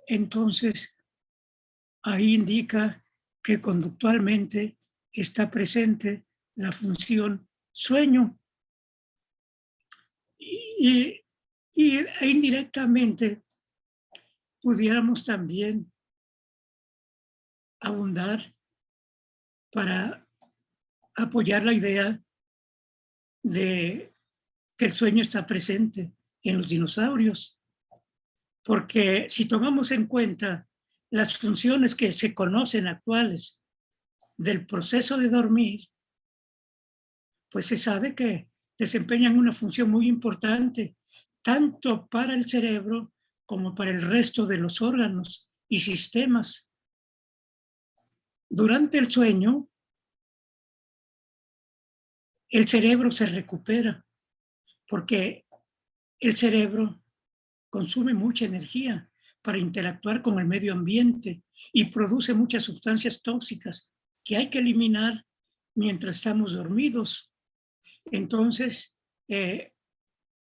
Entonces, ahí indica que conductualmente está presente la función sueño. E indirectamente pudiéramos también abundar para apoyar la idea de que el sueño está presente en los dinosaurios, porque si tomamos en cuenta las funciones que se conocen actuales del proceso de dormir, pues se sabe que desempeñan una función muy importante, tanto para el cerebro como para el resto de los órganos y sistemas. Durante el sueño, el cerebro se recupera, porque el cerebro consume mucha energía para interactuar con el medio ambiente y produce muchas sustancias tóxicas que hay que eliminar mientras estamos dormidos. Entonces, esa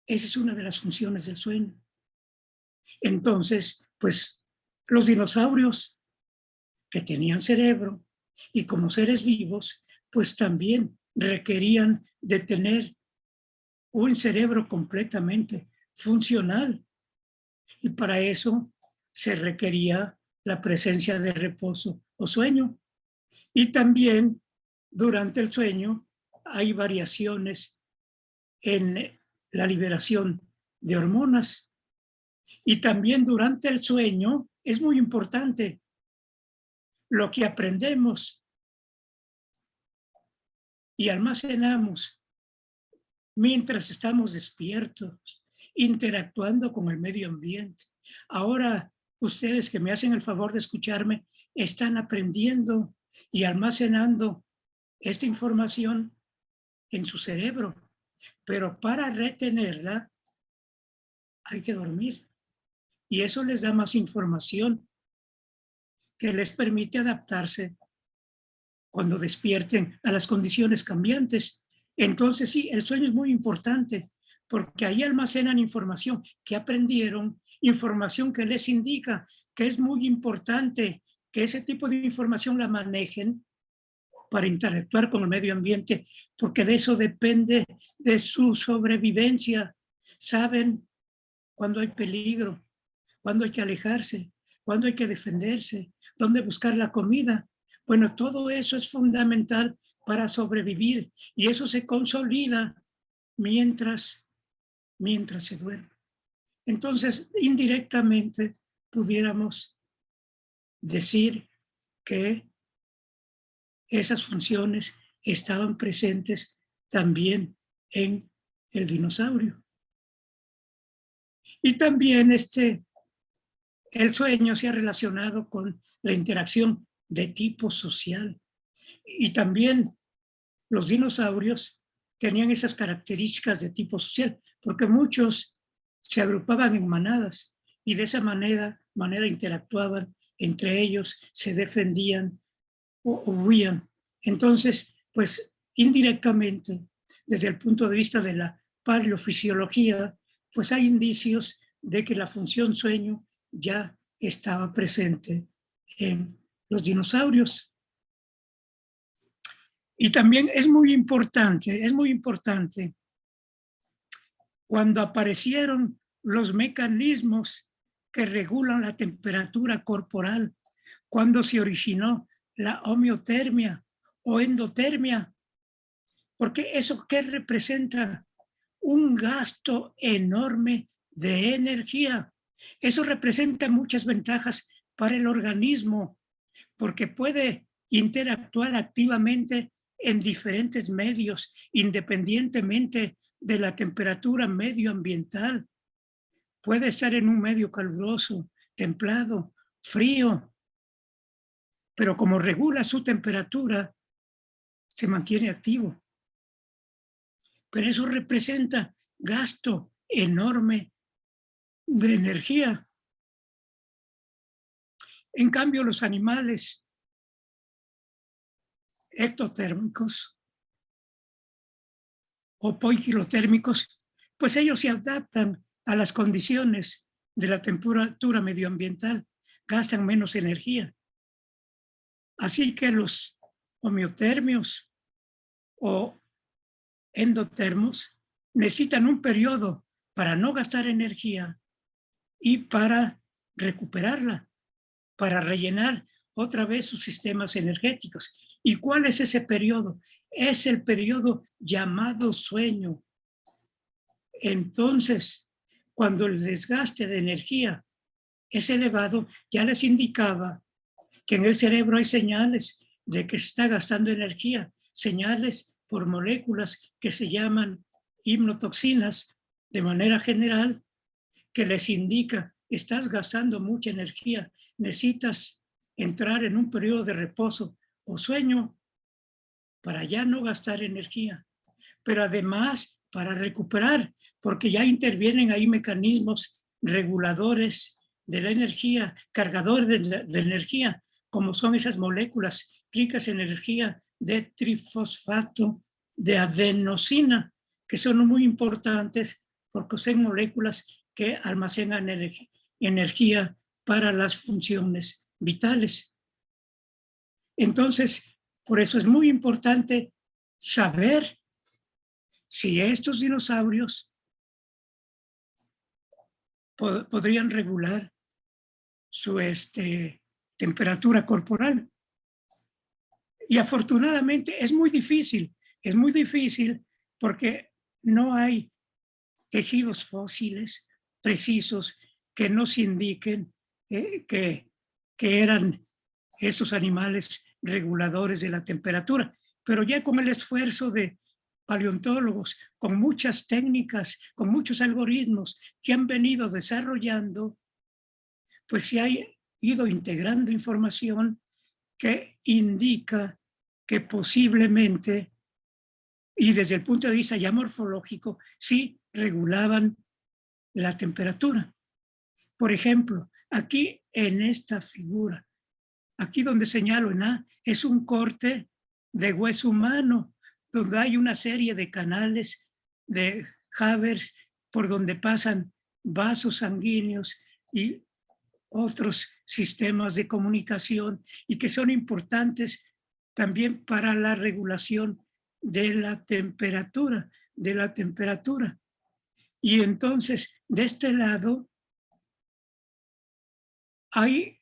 es una de las funciones del sueño. Entonces, pues los dinosaurios que tenían cerebro y como seres vivos, pues también requerían de tener un cerebro completamente funcional. Y para eso se requería la presencia de reposo o sueño. Y también durante el sueño hay variaciones en la liberación de hormonas. Y también durante el sueño es muy importante lo que aprendemos y almacenamos mientras estamos despiertos, interactuando con el medio ambiente. Ahora, ustedes que me hacen el favor de escucharme, están aprendiendo y almacenando esta información en su cerebro, pero para retenerla hay que dormir. Y eso les da más información que les permite adaptarse cuando despierten a las condiciones cambiantes. Entonces sí, el sueño es muy importante porque ahí almacenan información que aprendieron, información que les indica que es muy importante que ese tipo de información la manejen para interactuar con el medio ambiente, porque de eso depende de su sobrevivencia. Saben cuándo hay peligro, cuándo hay que alejarse, cuándo hay que defenderse, dónde buscar la comida. Bueno, todo eso es fundamental para sobrevivir y eso se consolida mientras se duerme. Entonces, indirectamente, pudiéramos decir que esas funciones estaban presentes también en el dinosaurio. Y también el sueño se ha relacionado con la interacción de tipo social. Y también los dinosaurios tenían esas características de tipo social, porque muchos se agrupaban en manadas y de esa manera interactuaban entre ellos, se defendían o huían. Entonces, pues indirectamente, desde el punto de vista de la paleofisiología, pues hay indicios de que la función sueño ya estaba presente en los dinosaurios. Y también es muy importante cuando aparecieron los mecanismos que regulan la temperatura corporal, cuando se originó la homeotermia o endotermia, porque eso que representa un gasto enorme de energía. Eso representa muchas ventajas para el organismo, porque puede interactuar activamente en diferentes medios, independientemente de la temperatura medioambiental. Puede estar en un medio caluroso, templado, frío, pero como regula su temperatura, se mantiene activo. Pero eso representa gasto enorme de energía. En cambio, los animales ectotérmicos o poikilotérmicos, pues ellos se adaptan a las condiciones de la temperatura medioambiental, gastan menos energía. Así que los homeotermios o endotermos necesitan un periodo para no gastar energía y para recuperarla, para rellenar otra vez sus sistemas energéticos. ¿Y cuál es ese periodo? Es el periodo llamado sueño. Entonces, cuando el desgaste de energía es elevado, ya les indicaba que en el cerebro hay señales de que se está gastando energía, señales por moléculas que se llaman hipnotoxinas de manera general, que les indica, estás gastando mucha energía, necesitas entrar en un periodo de reposo o sueño para ya no gastar energía, pero además para recuperar, porque ya intervienen ahí mecanismos reguladores de la energía, cargadores de energía, como son esas moléculas ricas en energía de trifosfato de adenosina, que son muy importantes porque son moléculas que almacenan energía para las funciones vitales. Entonces, por eso es muy importante saber si estos dinosaurios podrían regular su temperatura corporal. Y afortunadamente es muy difícil porque no hay tejidos fósiles precisos que nos indiquen que eran estos animales reguladores de la temperatura. Pero ya con el esfuerzo de paleontólogos, con muchas técnicas, con muchos algoritmos que han venido desarrollando, pues se ha ido integrando información que indica que posiblemente, y desde el punto de vista ya morfológico, sí regulaban la temperatura. Por ejemplo, aquí en esta figura, aquí donde señalo en A, es un corte de hueso humano, donde hay una serie de canales de Havers por donde pasan vasos sanguíneos y otros sistemas de comunicación y que son importantes también para la regulación de la temperatura, Y entonces, de este lado, hay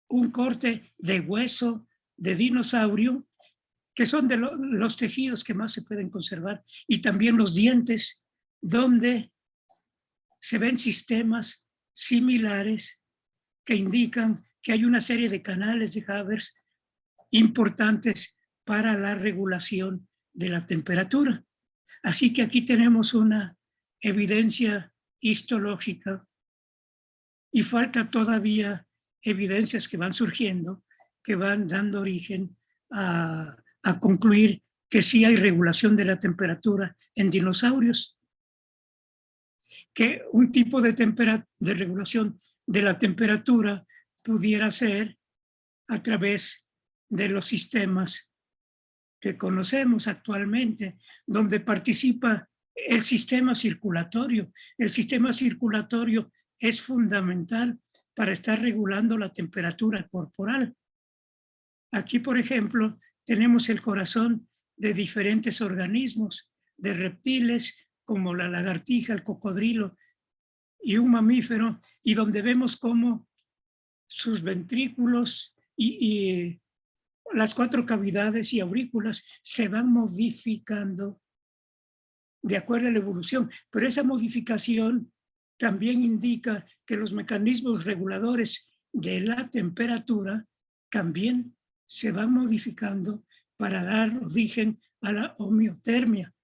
un corte de hueso de dinosaurio, que son de los tejidos que más se pueden conservar, y también los dientes, donde se ven sistemas similares que indican que hay una serie de canales de Havers importantes para la regulación de la temperatura. Así que aquí tenemos una evidencia histológica y falta todavía evidencias que van surgiendo, que van dando origen a concluir que sí hay regulación de la temperatura en dinosaurios, que un tipo de regulación de la temperatura pudiera ser a través de los sistemas que conocemos actualmente, donde participa el sistema circulatorio. El sistema circulatorio es fundamental para estar regulando la temperatura corporal. Aquí, por ejemplo, tenemos el corazón de diferentes organismos, de reptiles como la lagartija, el cocodrilo y un mamífero, y donde vemos cómo sus ventrículos y las 4 cavidades y aurículas se van modificando de acuerdo a la evolución, pero esa modificación también indica que los mecanismos reguladores de la temperatura también se van modificando para dar origen a la homeotermia.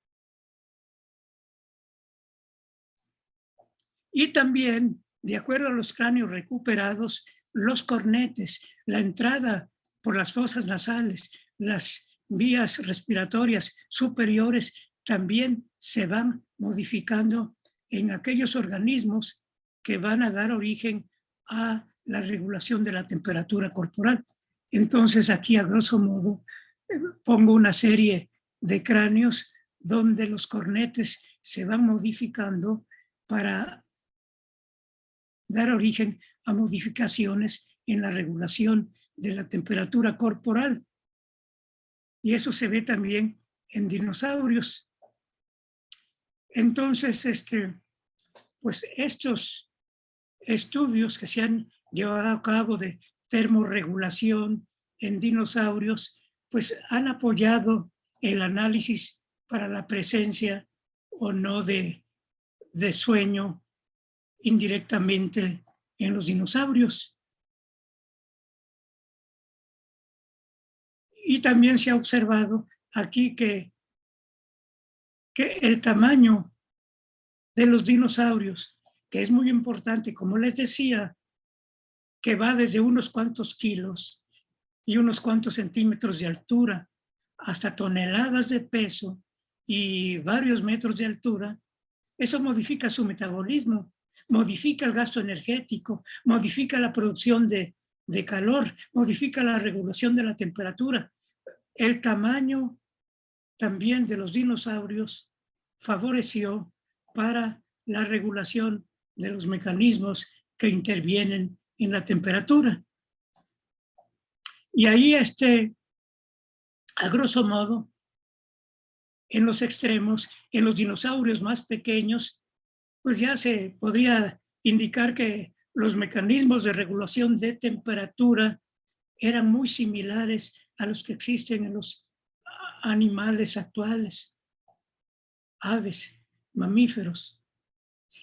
Y también, de acuerdo a los cráneos recuperados, los cornetes, la entrada por las fosas nasales, las vías respiratorias superiores también se van modificando en aquellos organismos que van a dar origen a la regulación de la temperatura corporal. Entonces aquí, a grosso modo, pongo una serie de cráneos donde los cornetes se van modificando para dar origen a modificaciones en la regulación de la temperatura corporal. Y eso se ve también en dinosaurios. Entonces, pues estos estudios que se han llevado a cabo de termorregulación en dinosaurios, pues han apoyado el análisis para la presencia o no de sueño indirectamente en los dinosaurios. Y también se ha observado aquí que el tamaño de los dinosaurios, que es muy importante, como les decía, que va desde unos cuantos kilos y unos cuantos centímetros de altura hasta toneladas de peso y varios metros de altura, eso modifica su metabolismo, modifica el gasto energético, modifica la producción de calor, modifica la regulación de la temperatura. El tamaño también de los dinosaurios favoreció para la regulación de los mecanismos que intervienen en la temperatura. Y ahí, a grosso modo, en los extremos, en los dinosaurios más pequeños, pues ya se podría indicar que los mecanismos de regulación de temperatura eran muy similares a los que existen en los animales actuales, aves, mamíferos.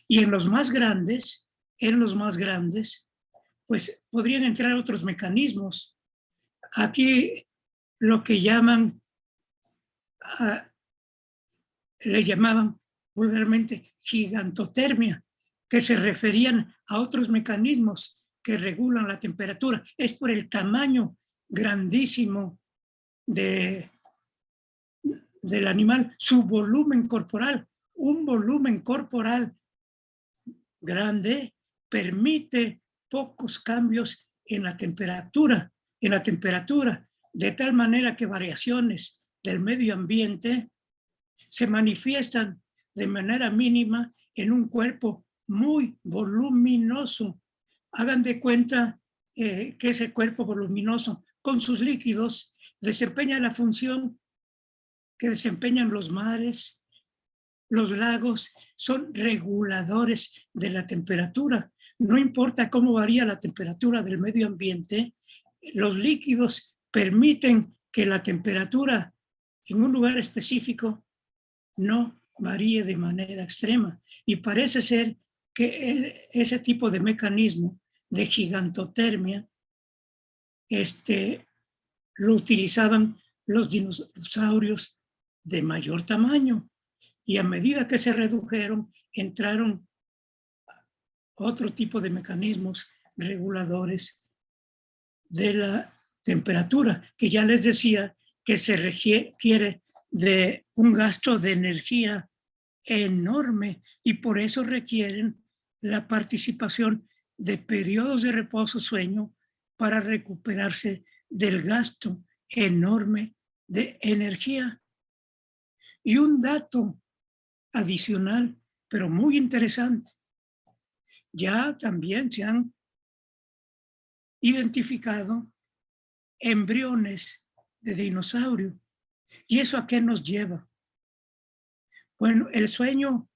Y en los más grandes, pues podrían entrar otros mecanismos. Aquí lo que llaman, le llamaban vulgarmente gigantotermia, que se referían a otros mecanismos que regulan la temperatura. Es por el tamaño grandísimo del animal, su volumen corporal. Un volumen corporal grande permite pocos cambios en la temperatura, de tal manera que variaciones del medio ambiente se manifiestan de manera mínima en un cuerpo muy voluminoso. Hagan de cuenta que ese cuerpo voluminoso con sus líquidos desempeña la función que desempeñan los mares, los lagos, son reguladores de la temperatura. No importa cómo varía la temperatura del medio ambiente, los líquidos permiten que la temperatura en un lugar específico no varíe de manera extrema. Y parece ser que ese tipo de mecanismo de gigantotermia lo utilizaban los dinosaurios de mayor tamaño. Y a medida que se redujeron, entraron otro tipo de mecanismos reguladores de la temperatura, que ya les decía que se requiere de un gasto de energía enorme y por eso requieren la participación de periodos de reposo-sueño para recuperarse del gasto enorme de energía. Y un dato adicional, pero muy interesante, ya también se han identificado embriones de dinosaurio. ¿Y eso a qué nos lleva? Bueno, el sueño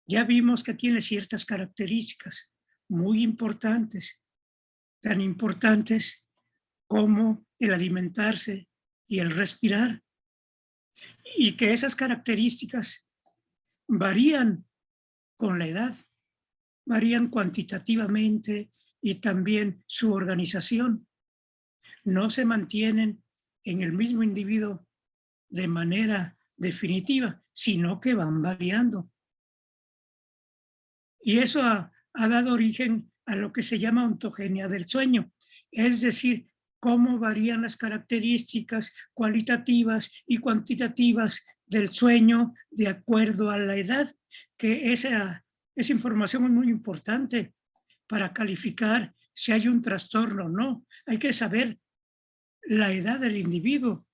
ya vimos que tiene ciertas características muy importantes, tan importantes como el alimentarse y el respirar, y que esas características varían con la edad. varían cuantitativamente y también su organización. No se mantienen en el mismo individuo de manera definitiva, sino que van variando. Y eso ha dado origen a lo que se llama ontogenia del sueño, es decir, cómo varían las características cualitativas y cuantitativas del sueño de acuerdo a la edad, que esa información es muy importante para calificar si hay un trastorno o no. Hay que saber la edad del individuo.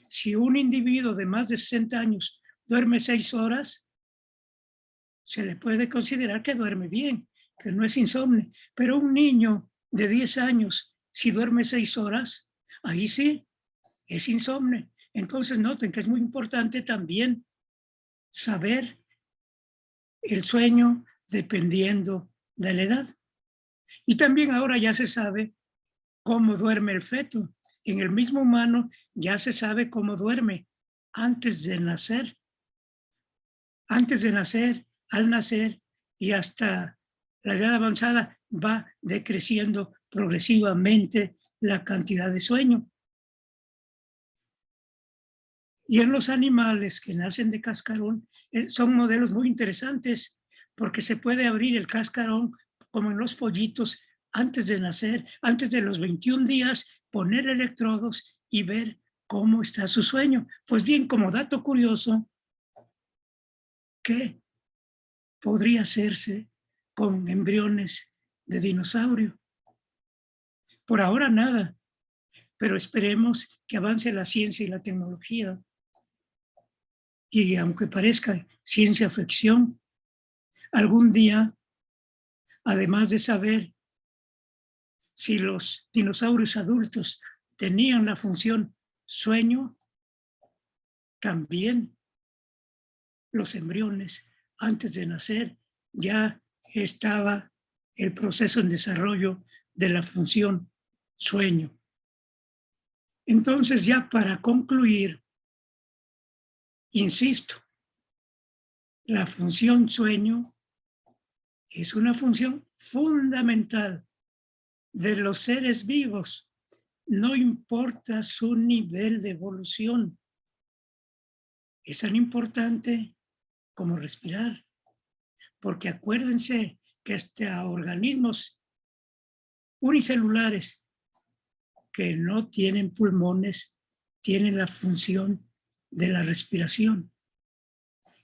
Si un individuo de más de 60 años duerme 6 horas, se le puede considerar que duerme bien, que no es insomnio. Pero un niño de 10 años, si duerme 6 horas, ahí sí es insomnio. Entonces noten que es muy importante también saber el sueño dependiendo de la edad. Y también ahora ya se sabe cómo duerme el feto. En el mismo humano ya se sabe cómo duerme antes de nacer. Antes de nacer, al nacer y hasta la edad avanzada va decreciendo progresivamente la cantidad de sueño. Y en los animales que nacen de cascarón, son modelos muy interesantes porque se puede abrir el cascarón como en los pollitos antes de nacer, antes de los 21 días, poner electrodos y ver cómo está su sueño. Pues bien, como dato curioso, ¿qué podría hacerse con embriones de dinosaurio? Por ahora nada, pero esperemos que avance la ciencia y la tecnología. Y aunque parezca ciencia ficción, algún día, además de saber si los dinosaurios adultos tenían la función sueño, también los embriones antes de nacer ya estaba el proceso en desarrollo de la función sueño. Entonces, ya para concluir, insisto, la función sueño es una función fundamental de los seres vivos, no importa su nivel de evolución. Es tan importante como respirar, porque acuérdense que hasta organismos unicelulares que no tienen pulmones tienen la función de la respiración.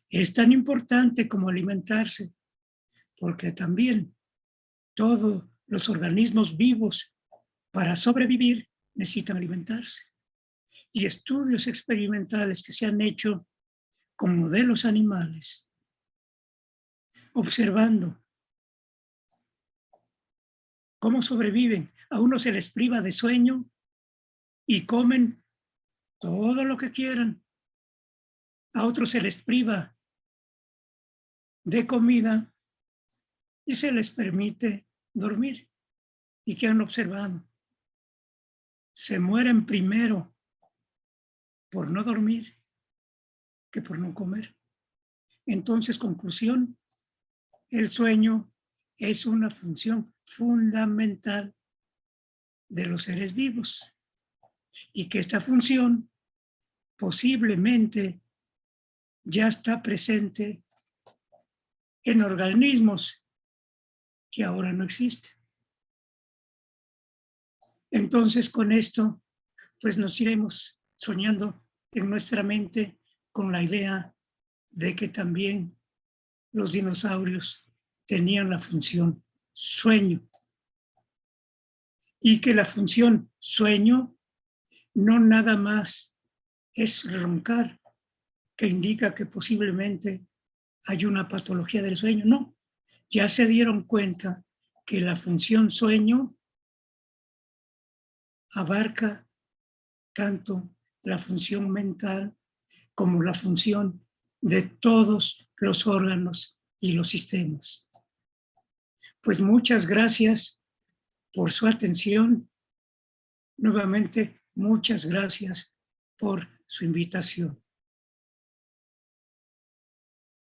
Es tan importante como alimentarse, porque también todos los organismos vivos para sobrevivir necesitan alimentarse. Y estudios experimentales que se han hecho con modelos animales, observando cómo sobreviven. A unos se les priva de sueño y comen todo lo que quieran. A otros se les priva de comida y se les permite dormir. ¿Y qué han observado? Se mueren primero por no dormir que por no comer. Entonces, conclusión, el sueño es una función fundamental de los seres vivos y que esta función posiblemente ya está presente en organismos que ahora no existen. Entonces, con esto, pues nos iremos soñando en nuestra mente con la idea de que también los dinosaurios tenían la función sueño y que la función sueño no nada más es roncar, que indica que posiblemente hay una patología del sueño. No, ya se dieron cuenta que la función sueño abarca tanto la función mental como la función de todos los órganos y los sistemas. Pues muchas gracias por su atención. Nuevamente, muchas gracias por su invitación.